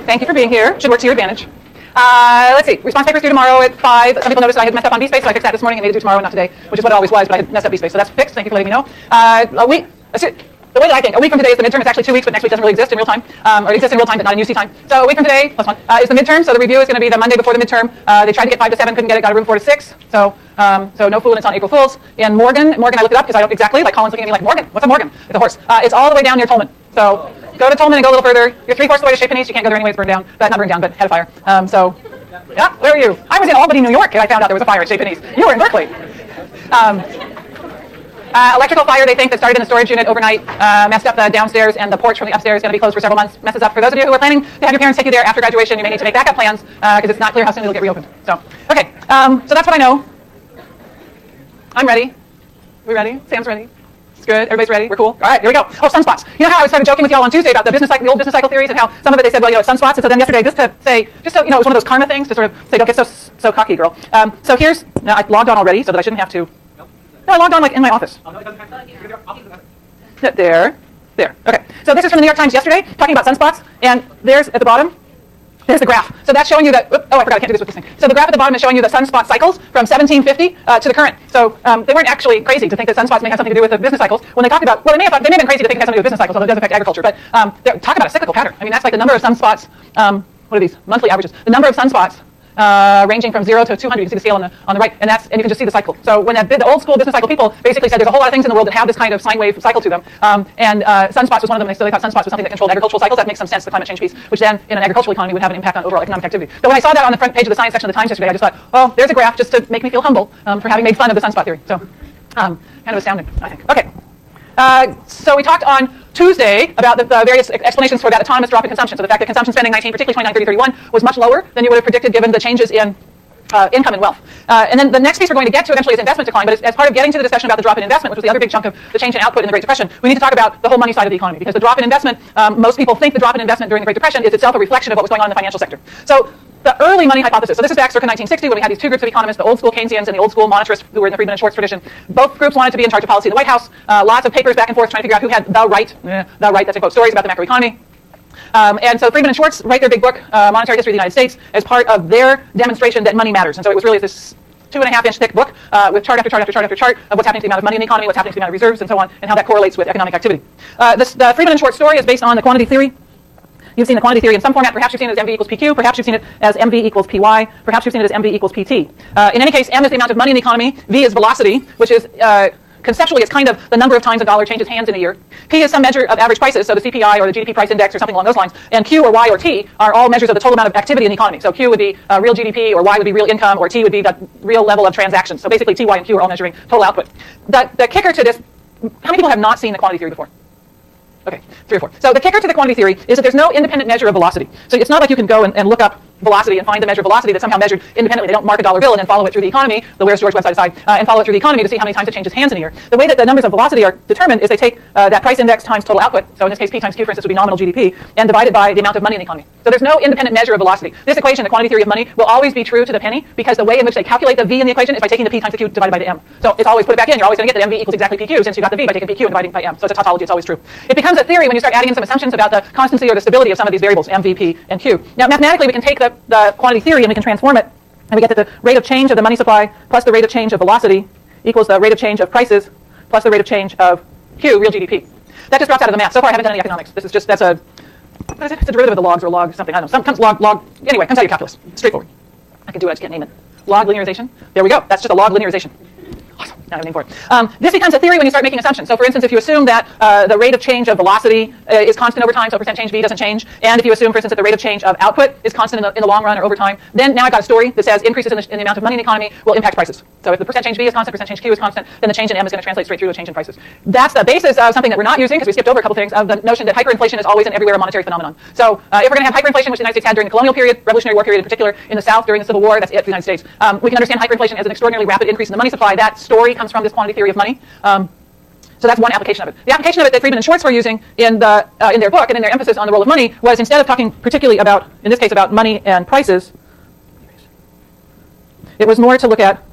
Thank you for being here. Should work to your advantage. Let's see. Response papers due tomorrow at 5. Some people noticed I had messed up on B-space, so I fixed that this morning and made it due tomorrow, not today, which is what it always was, but I had messed up B-space, so that's fixed. Thank you for letting me know. The way that I think, a week from today is the midterm. It's actually 2 weeks, but next week doesn't really exist in real time, or exists in real time, but not in UC time. So a week from today, plus one, is the midterm. So the review is going to be the Monday before the midterm. They tried to get 5 to 7, couldn't get it, got a room 4 to 6. So no fooling, it's on April Fools. And Morgan, I looked it up because I don't exactly, like Colin's looking at me like, Morgan, what's a Morgan? It's a horse. It's all the way down near Tolman. So go to Tolman and go a little further. You're 3/4 of the way to Chez Panisse. You can't go there anyway, it's burned down. Not burned down, but had a fire. Yeah, where are you? I was in Albany, New York, and I found out there was a fire at Chez Panisse. You were in Berkeley. Electrical fire, they think, that started in the storage unit overnight, messed up the downstairs, and the porch from the upstairs is going to be closed for several months. Messes up. For those of you who are planning to have your parents take you there after graduation, you may need to make backup plans because it's not clear how soon it'll get reopened. So, okay, so that's what I know. I'm ready. We ready? Sam's ready. It's good. Everybody's ready. We're cool. All right, here we go. Oh, sunspots. You know how I started joking with y'all on Tuesday about the old business cycle theories and how some of it they said, well, sunspots. And so then yesterday, just so it was one of those karma things to sort of say, don't get so cocky, girl. So here's, now I logged on already so that I shouldn't have to. No, I logged on like in my office. There. Okay. So this is from the New York Times yesterday, talking about sunspots. And there's at the bottom, there's the graph. So that's showing you that. Oh, I forgot. I can't do this with this thing. So the graph at the bottom is showing you the sunspot cycles from 1750 to the current. So they weren't actually crazy to think that sunspots may have something to do with the business cycles. When they talked about, well, they may have been crazy to think it had something to do with business cycles, although it does affect agriculture. But talk about a cyclical pattern. I mean, that's like the number of sunspots. What are these monthly averages? The number of sunspots. Ranging from 0 to 200, you can see the scale on the right, and you can just see the cycle. So when the old school business cycle people basically said there's a whole lot of things in the world that have this kind of sine wave cycle to them, and sunspots was one of them. They thought sunspots was something that controlled agricultural cycles. That makes some sense, the climate change piece, which then in an agricultural economy would have an impact on overall economic activity. But when I saw that on the front page of the science section of the Times yesterday, I just thought, well, there's a graph just to make me feel humble for having made fun of the sunspot theory. So kind of astounding, I think. Okay. So we talked on Tuesday about the various explanations for that autonomous drop in consumption. So the fact that consumption spending particularly 29, 30, 31, was much lower than you would have predicted given the changes in income and wealth. And then the next piece we're going to get to eventually is investment decline, but as part of getting to the discussion about the drop in investment, which was the other big chunk of the change in output in the Great Depression, we need to talk about the whole money side of the economy, because the drop in investment, most people think the drop in investment during the Great Depression is itself a reflection of what was going on in the financial sector. So the early money hypothesis, so this is back circa 1960 when we had these two groups of economists, the old school Keynesians and the old school monetarists who were in the Friedman and Schwartz tradition. Both groups wanted to be in charge of policy in the White House. Lots of papers back and forth trying to figure out who had the right, that's in quote, stories about the macroeconomy. And so Friedman and Schwartz write their big book, Monetary History of the United States, as part of their demonstration that money matters. And so it was really this 2.5-inch thick book with chart after chart after chart after chart of what's happening to the amount of money in the economy, what's happening to the amount of reserves, and so on, and how that correlates with economic activity. The Friedman and Schwartz story is based on the quantity theory. You've seen the quantity theory in some format. Perhaps you've seen it as MV equals PQ. Perhaps you've seen it as MV equals PY. Perhaps you've seen it as MV equals PT. In any case, M is the amount of money in the economy. V is velocity, which is conceptually, it's kind of the number of times a dollar changes hands in a year. P is some measure of average prices, so the CPI or the GDP price index or something along those lines. And Q or Y or T are all measures of the total amount of activity in the economy. So Q would be real GDP, or Y would be real income, or T would be the real level of transactions. So basically, T, Y, and Q are all measuring total output. The kicker to this, how many people have not seen the quantity theory before? Okay, 3 or 4. So the kicker to the quantity theory is that there's no independent measure of velocity. So it's not like you can go and look up velocity and find the measure of velocity that's somehow measured independently. They don't mark a dollar bill and then follow it through the economy, the Where's George website aside, and follow it through the economy to see how many times it changes hands in a year. The way that the numbers of velocity are determined is they take that price index times total output, so in this case P times Q, for instance, would be nominal GDP, and divide it by the amount of money in the economy. So there's no independent measure of velocity. This equation, the quantity theory of money, will always be true to the penny because the way in which they calculate the V in the equation is by taking the P times the Q divided by the M. So it's always put it back in. You're always going to get that MV equals exactly PQ since you got the V by taking PQ and dividing by M. So it's a tautology. It's always true. It becomes a theory when you start adding in some assumptions about the constancy or the stability of some of these variables, M, V, P, and Q. Now mathematically we can take the quantity theory and we can transform it, and we get that the rate of change of the money supply plus the rate of change of velocity equals the rate of change of prices plus the rate of change of Q, real GDP. That just drops out of the math. So far I haven't done any economics. This is just, what is it? It's a derivative of the logs or log something. I don't know. Comes log, anyway, comes out of your calculus. Straightforward. I can do it, I just can't name it. Log linearization. There we go. That's just a log linearization. Awesome. Now I have a name for it. This becomes a theory when you start making assumptions. So for instance, if you assume that the rate of change of velocity is constant over time, so percent change V doesn't change, and if you assume, for instance, that the rate of change of output is constant in the long run or over time, then now I've got a story that says increases in the amount of money in the economy will impact prices. So if the percent change V is constant, percent change Q is constant, then the change in M is going to translate straight through to a change in prices. That's the basis of something that we're not using, because we skipped over a couple things, of the notion that hyperinflation is always and everywhere a monetary phenomenon. So if we're going to have hyperinflation, which the United States had during the colonial period, Revolutionary War period in particular, in the South during the Civil War, that's it for the United States. We can understand hyperinflation as an extraordinarily rapid increase in the money supply. That story comes from this quantity theory of money. So that's one application of it. The application of it that Friedman and Schwartz were using in their book and in their emphasis on the role of money was, instead of talking particularly about, in this case, about money and prices, it was more to look at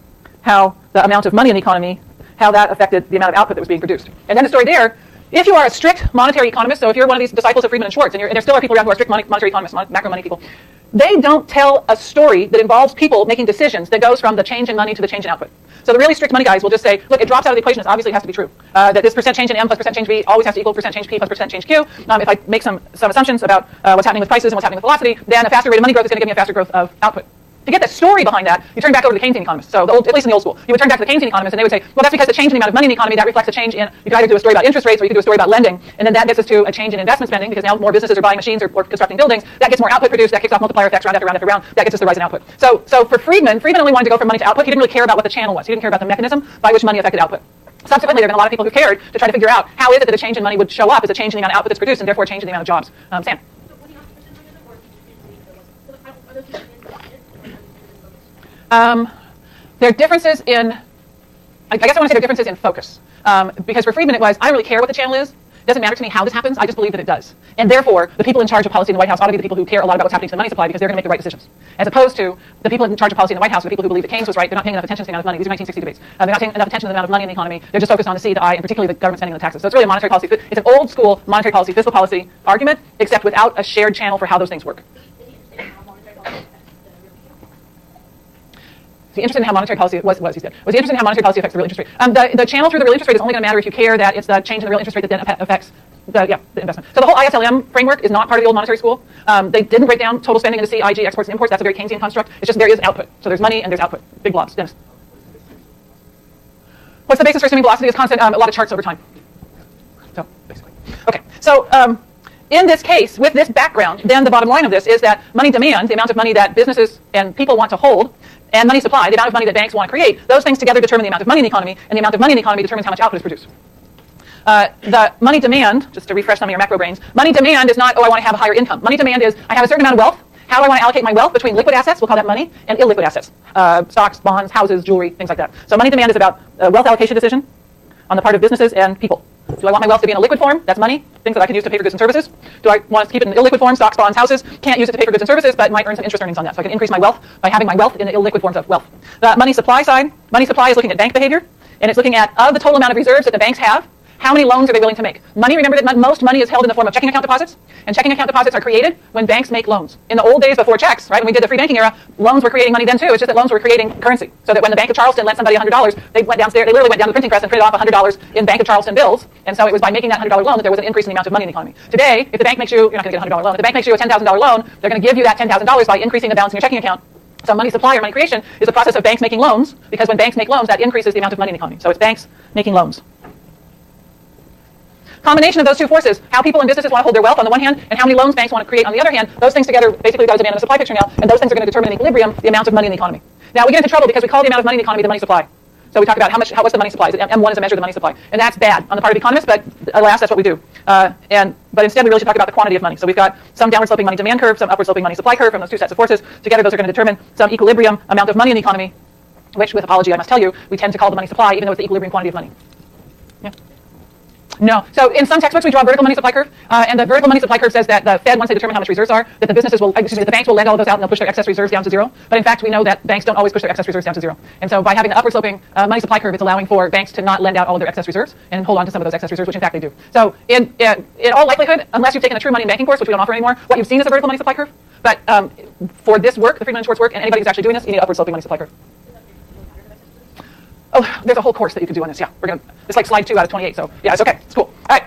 how the amount of money in the economy, how that affected the amount of output that was being produced. And then the story there if you are a strict monetary economist, so if you're one of these disciples of Friedman and Schwartz, and there still are people around who are strict monetary economists, macro money people, they don't tell a story that involves people making decisions that goes from the change in money to the change in output. So the really strict money guys will just say, look, it drops out of the equation. It obviously has to be true. That this percent change in M plus percent change V always has to equal percent change P plus percent change Q. If I make some assumptions about what's happening with prices and what's happening with velocity, then a faster rate of money growth is going to give me a faster growth of output. To get the story behind that, you turn back over to the Keynesian economists. So at least in the old school, you would turn back to the Keynesian economists and they would say, well, that's because the change in the amount of money in the economy, that reflects a change in, you could either do a story about interest rates or you could do a story about lending, and then that gets us to a change in investment spending because now more businesses are buying machines or constructing buildings. That gets more output produced, that kicks off multiplier effects round after round after round, that gets us the rise in output. So for Friedman only wanted to go from money to output. He didn't really care about what the channel was. He didn't care about the mechanism by which money affected output. Subsequently, there have been a lot of people who cared to try to figure out how is it that a change in money would show up as a change in the amount of output that's produced and therefore a change in the amount of jobs. Sam? There are differences in, I guess I want to say there are differences in focus. Because for Friedman it was, I don't really care what the channel is. It doesn't matter to me how this happens. I just believe that it does. And therefore, the people in charge of policy in the White House ought to be the people who care a lot about what's happening to the money supply because they're going to make the right decisions. As opposed to the people in charge of policy in the White House, the people who believe that Keynes was right. They're not paying enough attention to the amount of money. These are 1960 debates. They're not paying enough attention to the amount of money in the economy. They're just focused on the C, the I, and particularly the government spending and the taxes. So it's really a monetary policy. It's an old school monetary policy, fiscal policy argument, except without a shared channel for how those things work. Interested in how monetary policy was he said. Was he interested in how monetary policy affects the real interest rate? The channel through the real interest rate is only going to matter if you care that it's the change in the real interest rate that then affects the investment. So the whole ISLM framework is not part of the old monetary school. They didn't break down total spending into C, IG, exports and imports. That's a very Keynesian construct. It's just there is output. So there's money and there's output. Big blobs. Dennis. What's the basis for assuming velocity is constant? A lot of charts over time. So basically. Okay. So in this case, with this background, then the bottom line of this is that money demand, the amount of money that businesses and people want to hold, and money supply, the amount of money that banks want to create, those things together determine the amount of money in the economy, and the amount of money in the economy determines how much output is produced. The money demand, just to refresh some of your macro brains, money demand is not, oh, I want to have a higher income. Money demand is, I have a certain amount of wealth. How do I want to allocate my wealth between liquid assets, we'll call that money, and illiquid assets, stocks, bonds, houses, jewelry, things like that. So money demand is about a wealth allocation decision on the part of businesses and people. Do I want my wealth to be in a liquid form? That's money, things that I can use to pay for goods and services. Do I want to keep it in illiquid form? Stocks, bonds, houses. Can't use it to pay for goods and services, but might earn some interest earnings on that. So I can increase my wealth by having my wealth in the illiquid forms of wealth. The money supply side, money supply is looking at bank behavior, and it's looking at of the total amount of reserves that the banks have, how many loans are they willing to make? Money, remember that most money is held in the form of checking account deposits, and checking account deposits are created when banks make loans. In the old days before checks, right, when we did the free banking era, loans were creating money then too. It's just that loans were creating currency. So that when the Bank of Charleston lent somebody $100, they went downstairs, they literally went down to the printing press and printed off $100 in Bank of Charleston bills, and so it was by making that $100 loan that there was an increase in the amount of money in the economy. Today, if the bank makes you, you're not going to get a $100 loan. If the bank makes you a $10,000 loan, they're going to give you that $10,000 by increasing the balance in your checking account. So money supply or money creation is the process of banks making loans, because when banks make loans, that increases the amount of money in the economy. So it's banks making loans. Combination of those two forces, how people and businesses want to hold their wealth on the one hand, and how many loans banks want to create on the other hand, those things together basically got a demand and a supply picture now, and those things are going to determine in equilibrium the amount of money in the economy. Now we get into trouble because we call the amount of money in the economy the money supply. So we talk about what's the money supply. M1 is a measure of the money supply, and that's bad on the part of economists, but alas, that's what we do. But instead, we really should talk about the quantity of money. So we've got some downward sloping money demand curve, some upward sloping money supply curve from those two sets of forces. Together, those are going to determine some equilibrium amount of money in the economy, which, with apology, I must tell you, we tend to call the money supply, even though it's the equilibrium quantity of money. Yeah. No. So in some textbooks, we draw a vertical money supply curve, and the vertical money supply curve says that the Fed, once they determine how much reserves are, that the businesses will, the banks will lend all of those out and they'll push their excess reserves down to zero. But in fact, we know that banks don't always push their excess reserves down to zero. And so by having the upward sloping money supply curve, it's allowing for banks to not lend out all of their excess reserves and hold on to some of those excess reserves, which in fact they do. So in all likelihood, unless you've taken a true money and banking course, which we don't offer anymore, what you've seen is a vertical money supply curve. But for this work, the Friedman and Schwartz work, and anybody who's actually doing this, you need upward sloping money supply curve. Oh, there's a whole course that you could do on this. Yeah, it's like slide 2 out of 28. So yeah, it's okay. It's cool. All right.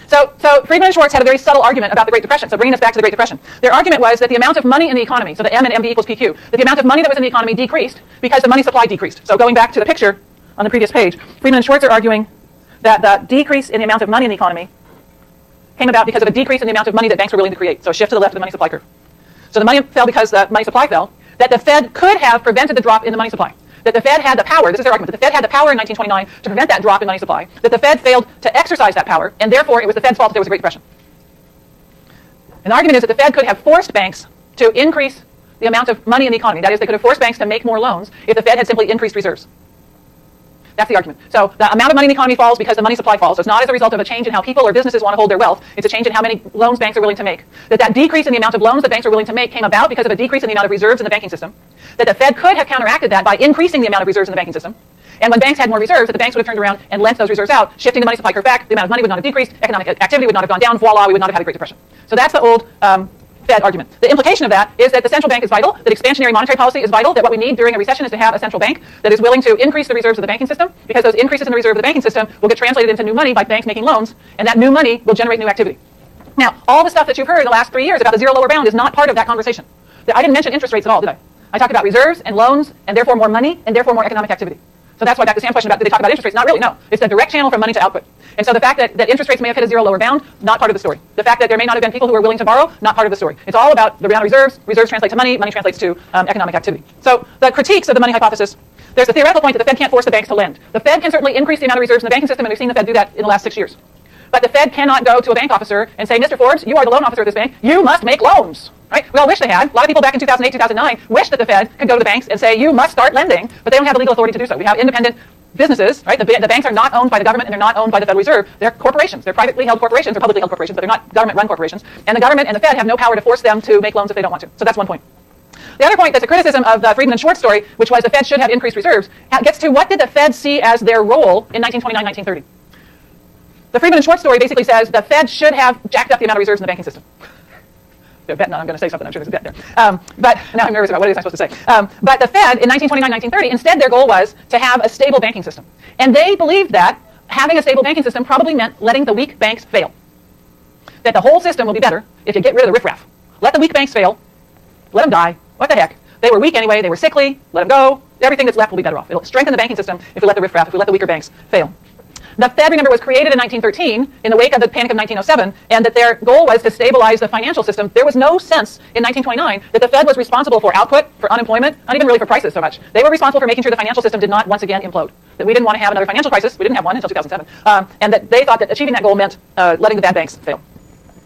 So Friedman and Schwartz had a very subtle argument about the Great Depression. So bringing us back to the Great Depression, their argument was that the amount of money in the economy, so the M and MV equals PQ, that the amount of money that was in the economy decreased because the money supply decreased. So going back to the picture on the previous page, Friedman and Schwartz are arguing that the decrease in the amount of money in the economy came about because of a decrease in the amount of money that banks were willing to create. So a shift to the left of the money supply curve. So the money fell because the money supply fell. That the Fed could have prevented the drop in the money supply. That the Fed had the power, this is their argument, that the Fed had the power in 1929 to prevent that drop in money supply, that the Fed failed to exercise that power, and therefore it was the Fed's fault that there was a Great Depression. And the argument is that the Fed could have forced banks to increase the amount of money in the economy. That is, they could have forced banks to make more loans if the Fed had simply increased reserves. That's the argument. So the amount of money in the economy falls because the money supply falls. So it's not as a result of a change in how people or businesses want to hold their wealth. It's a change in how many loans banks are willing to make. That decrease in the amount of loans that banks are willing to make came about because of a decrease in the amount of reserves in the banking system. That the Fed could have counteracted that by increasing the amount of reserves in the banking system. And when banks had more reserves, that the banks would have turned around and lent those reserves out, shifting the money supply curve back. The amount of money would not have decreased. Economic activity would not have gone down. Voila, we would not have had a Great Depression. So that's the old Fed argument. The implication of that is that the central bank is vital, that expansionary monetary policy is vital, that what we need during a recession is to have a central bank that is willing to increase the reserves of the banking system, because those increases in the reserve of the banking system will get translated into new money by banks making loans, and that new money will generate new activity. Now, all the stuff that you've heard in the last 3 years about the zero lower bound is not part of that conversation. I didn't mention interest rates at all, did I? I talked about reserves and loans, and therefore more money, and therefore more economic activity. So that's why back to Sam's question about, did they talk about interest rates? Not really, no. It's the direct channel from money to output. And so the fact that interest rates may have hit a zero lower bound, not part of the story. The fact that there may not have been people who were willing to borrow, not part of the story. It's all about the amount of reserves. Reserves translate to money. Money translates to economic activity. So the critiques of the money hypothesis, there's a theoretical point that the Fed can't force the banks to lend. The Fed can certainly increase the amount of reserves in the banking system, and we've seen the Fed do that in the last 6 years. But the Fed cannot go to a bank officer and say, Mr. Forbes, you are the loan officer of this bank. You must make loans. Right? We all wish they had. A lot of people back in 2008, 2009 wish that the Fed could go to the banks and say, you must start lending, but they don't have the legal authority to do so. We have independent businesses, right? The banks are not owned by the government, and they're not owned by the Federal Reserve. They're corporations. They're privately held corporations or publicly held corporations, but they're not government-run corporations. And the government and the Fed have no power to force them to make loans if they don't want to. So that's one point. The other point that's a criticism of the Friedman and Schwartz story, which was the Fed should have increased reserves, gets to what did the Fed see as their role in 1929, 1930. The Friedman and Schwartz story basically says the Fed should have jacked up the amount of reserves in the banking system. I'm going to say something. I'm sure there's a bet there. But now I'm nervous about what it is I'm supposed to say. But the Fed in 1929, 1930, instead their goal was to have a stable banking system. And they believed that having a stable banking system probably meant letting the weak banks fail. That the whole system will be better if you get rid of the riffraff. Let the weak banks fail. Let them die. What the heck? They were weak anyway. They were sickly. Let them go. Everything that's left will be better off. It'll strengthen the banking system if we let the riffraff, if we let the weaker banks fail. The Fed, remember, was created in 1913 in the wake of the Panic of 1907, and that their goal was to stabilize the financial system. There was no sense in 1929 that the Fed was responsible for output, for unemployment, not even really for prices so much. They were responsible for making sure the financial system did not once again implode. That we didn't want to have another financial crisis. We didn't have one until 2007. And that they thought that achieving that goal meant letting the bad banks fail.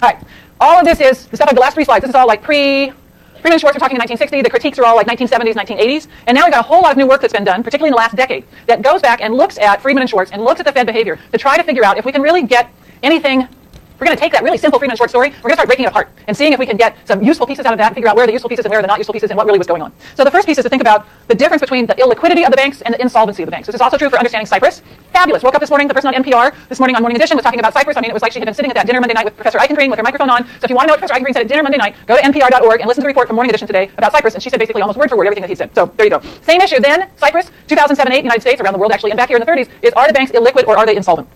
All right. All of this is the stuff like the last 3 slides. This is all like Friedman and Schwartz were talking in 1960. The critiques are all like 1970s, 1980s. And now we've got a whole lot of new work that's been done, particularly in the last decade, that goes back and looks at Friedman and Schwartz and looks at the Fed behavior to try to figure out if we can really get anything. We're going to take that really simple Friedman and Schwartz story, we're going to start breaking it apart and seeing if we can get some useful pieces out of that and figure out where are the useful pieces and where are the not useful pieces and what really was going on. So the first piece is to think about the difference between the illiquidity of the banks and the insolvency of the banks. This is also true for understanding Cyprus. Fabulous. Woke up this morning, the person on NPR this morning on Morning Edition was talking about Cyprus. I mean, it was like she had been sitting at that dinner Monday night with Professor Eichengreen with her microphone on. So if you want to know what Professor Eichengreen said at dinner Monday night, go to npr.org and listen to the report from Morning Edition today about Cyprus. And she said basically almost word for word everything that he said. So there you go. Same issue then, Cyprus, 2007-8, United States, around the world actually, and back here in the 30s, is are the banks illiquid or are they insolvent?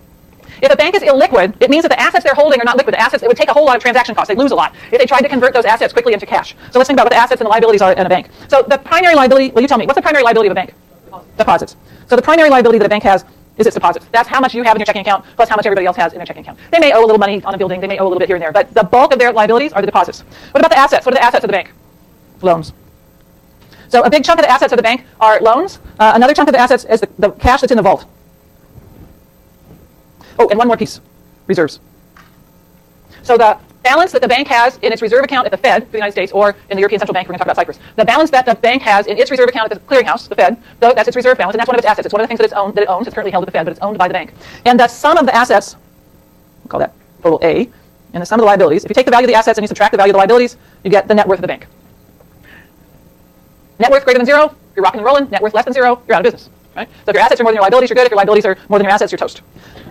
If a bank is illiquid, it means that the assets they're holding are not liquid. The assets, it would take a whole lot of transaction costs. They lose a lot if they tried to convert those assets quickly into cash. So let's think about what the assets and the liabilities are in a bank. So the primary liability, well, you tell me, what's the primary liability of a bank? Deposits. So the primary liability that a bank has is its deposits. That's how much you have in your checking account plus how much everybody else has in their checking account. They may owe a little money on a building. They may owe a little bit here and there. But the bulk of their liabilities are the deposits. What about the assets? What are the assets of the bank? Loans. So a big chunk of the assets of the bank are loans. Another chunk of the assets is the cash that's in the vault. Oh, and one more piece. Reserves. So the balance that the bank has in its reserve account at the Fed, the United States, or in the European Central Bank, we're going to talk about Cyprus. The balance that the bank has in its reserve account at the clearinghouse, the Fed, that's its reserve balance, and that's one of its assets. It's one of the things that it owns. It's currently held at the Fed, but it's owned by the bank. And the sum of the assets, we'll call that total A, and the sum of the liabilities, if you take the value of the assets and you subtract the value of the liabilities, you get the net worth of the bank. Net worth greater than 0, you're rocking and rolling. Net worth less than 0, you're out of business. Right? So if your assets are more than your liabilities, you're good. If your liabilities are more than your assets, you're toast.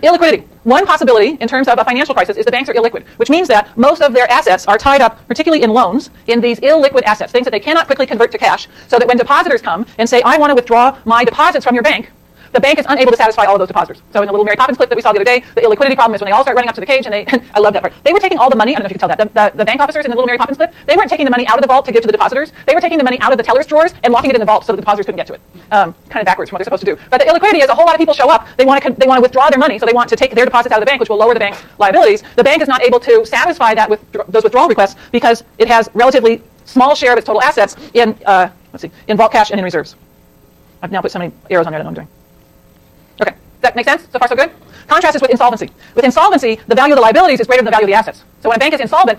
Illiquidity. One possibility in terms of a financial crisis is the banks are illiquid, which means that most of their assets are tied up, particularly in loans, in these illiquid assets, things that they cannot quickly convert to cash, so that when depositors come and say, I want to withdraw my deposits from your bank, the bank is unable to satisfy all of those depositors. So in the little Mary Poppins clip that we saw the other day, the illiquidity problem is when they all start running up to the cage and they, I love that part. They were taking all the money, I don't know if you can tell that, the bank officers in the little Mary Poppins clip, they weren't taking the money out of the vault to give to the depositors. They were taking the money out of the teller's drawers and locking it in the vault so that the depositors couldn't get to it. Kind of backwards from what they're supposed to do. But the illiquidity is a whole lot of people show up, they want to withdraw their money, so they want to take their deposits out of the bank, which will lower the bank's liabilities. The bank is not able to satisfy that with those withdrawal requests because it has relatively small share of its total assets in vault cash and in reserves. I've now put so many arrows on there, I don't know what I'm doing. Okay, does that make sense? So far so good? Contrast this with insolvency. With insolvency, the value of the liabilities is greater than the value of the assets. So when a bank is insolvent,